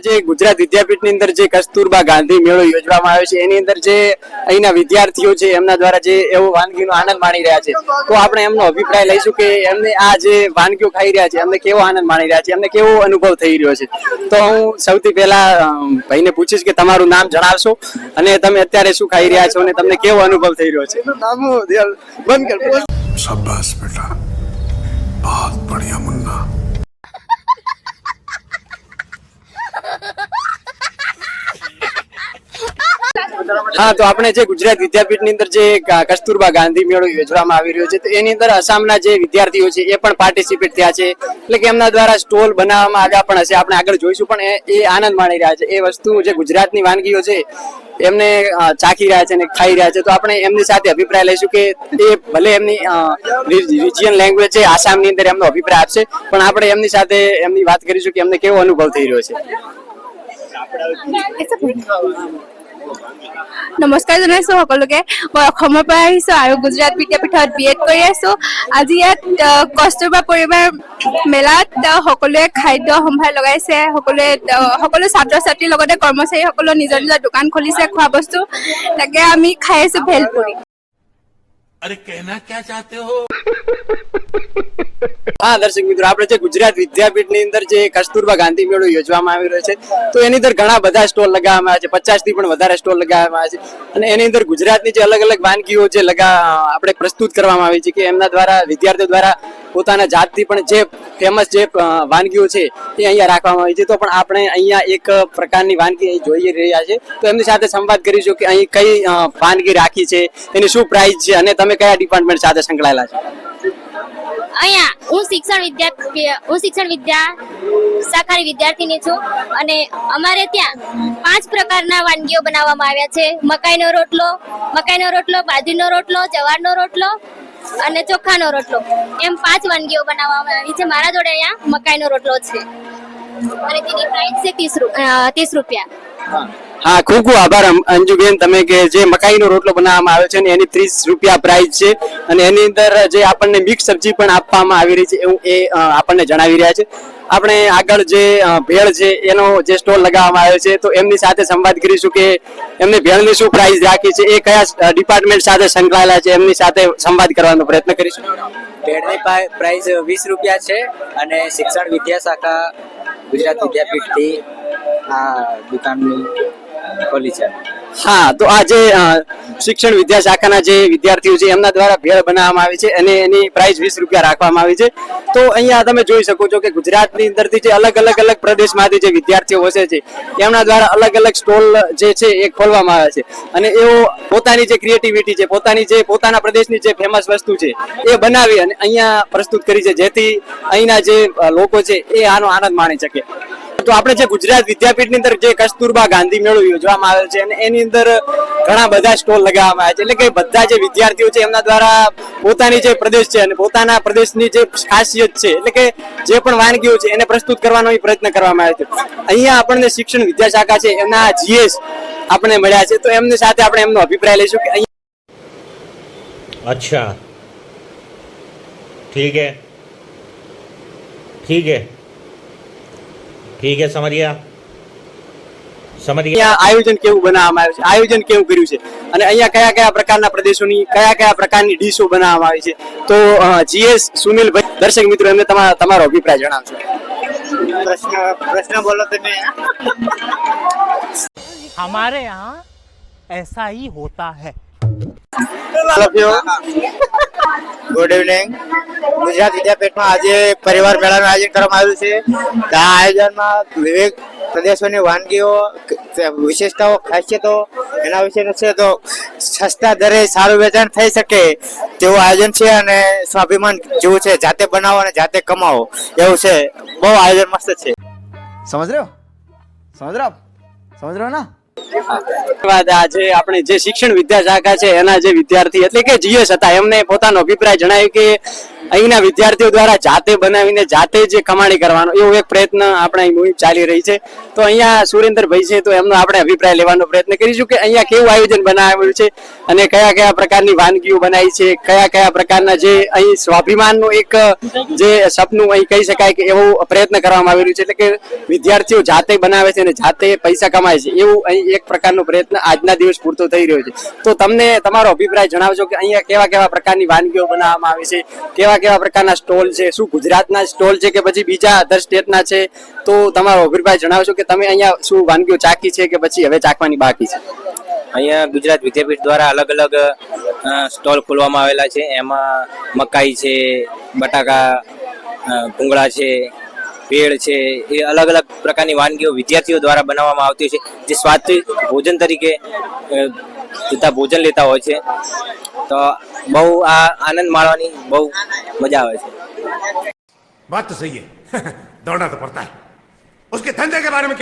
જે ગુજરાત વિદ્યાપીઠની અંદર જે કસ્તુરબા ગાંધી મેળો યોજવામાં આવ્યો છે એની અંદર જે અહીંના વિદ્યાર્થીઓ છે એમના દ્વારા જે એવો વાનગીનો આનંદ માણી રહ્યા છે, તો આપણે એમનો અભિપ્રાય લઈશું કે એમને આ જે વાનગીઓ ખાઈ રહ્યા છે એમને કેવો આનંદ માણી રહ્યા છે, એમને કેવો અનુભવ થઈ રહ્યો છે. તો હું સૌથી પહેલા ભાઈને પૂછીશ કે તમારું નામ જણાવશો અને તમે અત્યારે શું ખાઈ રહ્યા છો અને તમને કેવો અનુભવ થઈ રહ્યો છે. शाबाश बेटा, बहुत बढ़िया मुन्ना. હા, તો આપણે જે ગુજરાત વિદ્યાપીઠની અંદર જે કસ્તુરબા ગાંધી મેળો યોજવામાં આવી રહ્યો છે તો એની અંદર આસામના જે વિદ્યાર્થીઓ છે એ પણ પાર્ટિસિપેટ થયા છે, એટલે કે એમના દ્વારા સ્ટોલ બનાવવામાં આવ્યા પણ હશે, આપણે આગળ જોઈશું, પણ એ આનંદ માણી રહ્યા છે. એ વસ્તુ જે ગુજરાતની વાનગીઓ છે એમને ચાખી રહ્યા છે અને ખાઈ રહ્યા છે, તો આપણે એમની સાથે અભિપ્રાય લઈશું કે એ ભલે એમની રિજિયન લેંગ્વેજ છે આસામની અંદર એમનો અભિપ્રાય આપશે, પણ આપણે એમની સાથે એમની વાત કરીશું કે એમને કેવો અનુભવ થઈ રહ્યો છે. নমস্কাৰ জনাইছো সকলোকে। মই অসমৰ পৰা আহিছো আৰু গুজৰাট বিদ্যাপীঠত BEd কৰি আছো। আজি ইয়াত কস্তুৰবা পৰিবাৰ মেলাত সকলোৱে খাদ্য সম্ভাৰ লগাইছে, সকলো ছাত্ৰ ছাত্ৰীৰ লগতে কৰ্মচাৰীসকলে নিজৰ নিজৰ দোকান খুলিছে খোৱা বস্তু, তাকে আমি খাই আছো ভেলপুৰি। अरे कहना क्या चाहते हो? હા દર્શક મિત્રો, આપણે જે ગુજરાત વિદ્યાપીઠની અંદર જે કસ્તુરબા ગાંધી મેળો યોજવામાં આવી રહ્યો છે તો એની અંદર ઘણા બધા સ્ટોલ લગાવવામાં આવ્યા છે, 50 થી પણ વધારે સ્ટોલ લગાવવામાં આવ્યા છે, અને એની અંદર ગુજરાતની જે અલગ અલગ વાનગીઓ જે આપણે પ્રસ્તુત કરવામાં આવી છે કે એમના દ્વારા વિદ્યાર્થીઓ દ્વારા પોતાના જાતથી પણ જે ફેમસ જે વાનગીઓ છે એ અહીંયા રાખવામાં આવી છે. તો પણ આપણે અહીંયા એક પ્રકારની વાનગી જોઈ રહ્યા છે, તો એમની સાથે સંવાદ કરીશું કે અહીં કઈ વાનગી રાખી છે, એની શું પ્રાઇસ છે અને તમે કયા ડિપાર્ટમેન્ટ સાથે સંકળાયેલા છો. અહીંયા હું શિક્ષણ વિદ્યા શાખાની વિદ્યાર્થીની છું અને અમારે ત્યાં 5 પ્રકારના વાનગીઓ બનાવવામાં આવ્યા છે. મકાઈનો રોટલો, બાજરીનો રોટલો, જવારનો રોટલો અને ચોખાનો રોટલો, એમ 5 વાનગીઓ બનાવવામાં આવી છે. મારા જોડે અહીંયા મકાઈનો રોટલો છે અને તેની પ્રાઇસ છે 30 રૂપિયા. હા, ખૂબ ખૂબ આભાર અંજુબેન, તમે કે જે મકાઈનો રોટલો બનાવવામાં આવ્યો છે અને એની 30 રૂપિયા પ્રાઇસ છે અને એની અંદર જે આપણને મિક્સ સબ્જી પણ આપવામાં આવી રહી છે એવું એ આપણને જણાવી રહ્યા છે. આપણે આગળ જે ભેળ છે એનો જે સ્ટોલ લગાવવામાં આવ્યો છે તો એમની સાથે સંવાદ કરીશું કે એમને ભેળની શું પ્રાઇસ રાખી છે, એ કયા ડિપાર્ટમેન્ટ સાથે સંકળાયેલા છે, એમની સાથે સંવાદ કરવાનો પ્રયત્ન કરીશું. ભેળની પ્રાઇસ 20 રૂપિયા છે અને શિક્ષણ વિદ્યા શાખા ગુજરાત વિદ્યાપીઠથી આ દુકાનની ખોલી છે. હા, તો આ જે શિક્ષણ વિદ્યા શાખાના જે વિદ્યાર્થીઓ છે એમના દ્વારા ભેળ બનાવવામાં આવી છે અને એની પ્રાઇસ 20 રૂપિયા રાખવામાં આવી છે. તો અહીંયા તમે જોઈ શકો છો કે ગુજરાતની અંદરથી જે અલગ અલગ પ્રદેશમાંથી જે વિદ્યાર્થીઓ વસે છે એમના દ્વારા અલગ અલગ સ્ટોલ જે છે એ ખોલવામાં આવે છે અને એઓ પોતાની જે ક્રિએટિવિટી છે, પોતાના પ્રદેશની જે ફેમસ વસ્તુ છે એ બનાવી અને અહીંયા પ્રસ્તુત કરી છે, જેથી અહીંના જે લોકો છે એ આનો આનંદ માણી શકે. તો આપણે જે ગુજરાત વિદ્યાપીઠની અંદર જે કસ્તુરબા ગાંધી મેળો યોજવામાં આવેલ છે અને એની અંદર ઘણા બધા સ્ટોલ લગાવવામાં આવે છે, એટલે કે બધા જે વિદ્યાર્થીઓ છે એમના દ્વારા પોતાની જે પ્રદેશ છે અને પોતાના પ્રદેશની જે ખાસિયત છે, એટલે કે જે પણ વાનગીઓ છે એને પ્રસ્તુત કરવાનો પ્રયત્ન કરવામાં આવે છે. અહીંયા આપણને શિક્ષણ વિદ્યા શાખા છે એમના GS આપણે મળ્યા છે, તો એમની સાથે આપણે એમનો અભિપ્રાય લઈશું કે अच्छा ठीक है समझिए આયોજન કેવું બનાવવામાં આવ્યું છે, આયોજન કેવું કર્યું છે અને અહીંયા કયા કયા પ્રકારના પ્રદેશોની કયા પ્રકારની ડીશો બનાવવામાં આવી છે. તો GS સુનિલભાઈ, દર્શક મિત્રો, એમને તમારો અભિપ્રાય જણાવશો. પ્રશ્ન બોલો તમે. हमारे यहाँ ऐसा ही होता है. Good evening. ગુજરાત વિદ્યાપીઠમાં આજે પરિવાર મેળાનું આયોજન કરવામાં આવ્યું છે. આ આયોજનમાં વિવિધ પ્રદેશોની વાનગીઓ, વિશેષતાઓ, ખાસિયતો એના વિશેનું છે, તો સસ્તા દરે સારું વેચાણ થઈ શકે તેવું આયોજન છે અને સ્વાભિમાન જેવું છે, જાતે બનાવો અને જાતે કમાવો એવું છે. બહુ આયોજન મસ્ત છે. समझ रहे हो ना? આજે આપણે જે શિક્ષણ વિદ્યા શાખા છે એના જે વિદ્યાર્થી એટલે કે GS હતા એમને પોતાનો અભિપ્રાય જણાવ્યો કે અહીંના વિદ્યાર્થીઓ દ્વારા જાતે બનાવીને જાતે જે કમાણી કરવાનો એવો એક પ્રયત્ન આપણે અહીં મુહિમ ચાલી રહી છે. તો અહીંયા સુરેન્દ્રભાઈ છે, તો એમનો આપણે અભિપ્રાય લેવાનો પ્રયત્ન કરીશું કે અહીંયા કેવું આયોજન બનાવેલું છે અને કયા કયા પ્રકારની વાનગીઓ બનાવી છે, કયા કયા પ્રકારના જે અહીં સ્વાભિમાનનું એક જે સપનું અહીં કહી શકાય કે એવો પ્રયત્ન કરવામાં આવી રહ્યું છે. એટલે કે વિદ્યાર્થીઓ જાતે બનાવે છે અને જાતે પૈસા કમાય છે, એવું અહીં એક પ્રકારનો પ્રયત્ન આજના દિવસ પૂરતો થઈ રહ્યો છે. તો તમને તમારો અભિપ્રાય જણાવજો કે અહીંયા કેવા કેવા પ્રકારની વાનગીઓ બનાવવામાં આવે છે, કેવા કેવા પ્રકારના સ્ટોલ છે, શું ગુજરાતના સ્ટોલ છે કે પછી બીજા અધર સ્ટેટના છે? તો તમારો અભિપ્રાય જણાવશો કે તમે અહીંયા શું વાનગીઓ ચાખી છે કે પછી હવે ચાખવાની બાકી છે? અહીંયા ગુજરાત વિદ્યાપીઠ દ્વારા અલગ અલગ સ્ટોલ ખોલવામાં આવેલા છે. એમાં મકાઈ છે, બટાકા, ભૂંગળા છે, ભેળ છે, એ અલગ અલગ પ્રકારની વાનગીઓ વિદ્યાર્થીઓ દ્વારા બનાવવામાં આવતી છે, જે સ્વાદિષ્ટ ભોજન તરીકે જતા ભોજન લેતા હોય છે. તો બહુ આ આનંદ માણવાની બહુ મજા આવે છે. बात तो सही है दौड़ना तो पड़ता है उसके धंधे के बारे में